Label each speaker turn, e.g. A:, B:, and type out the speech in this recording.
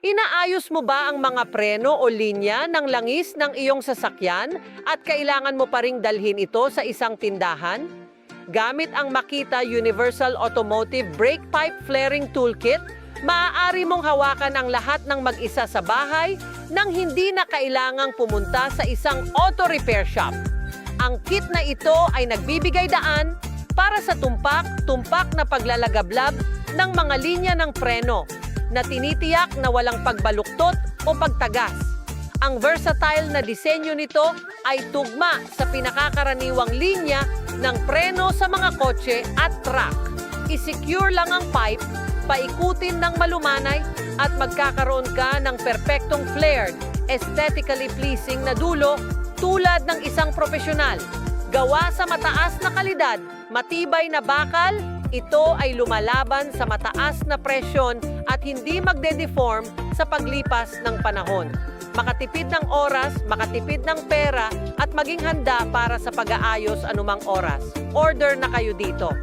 A: Inaayos mo ba ang mga preno o linya ng langis ng iyong sasakyan at kailangan mo pa ring dalhin ito sa isang tindahan? Gamit ang Makita Universal Automotive Brake Pipe Flaring Toolkit, maaari mong hawakan ang lahat ng mag-isa sa bahay nang hindi na kailangang pumunta sa isang auto repair shop. Ang kit na ito ay nagbibigay daan para sa tumpak na paglalagablab ng mga linya ng preno na tinitiyak na walang pagbaluktot o pagtagas. Ang versatile na disenyo nito ay tugma sa pinakakaraniwang linya ng preno sa mga kotse at truck. I-secure lang ang pipe, paikutin ng malumanay at magkakaroon ka ng perpektong flared, aesthetically pleasing na dulo tulad ng isang profesional. Gawa sa mataas na kalidad, matibay na bakal, ito ay lumalaban sa mataas na presyon at hindi magde-deform sa paglipas ng panahon. Makatipid ng oras, makatipid ng pera at maging handa para sa pag-aayos anumang oras. Order na kayo dito.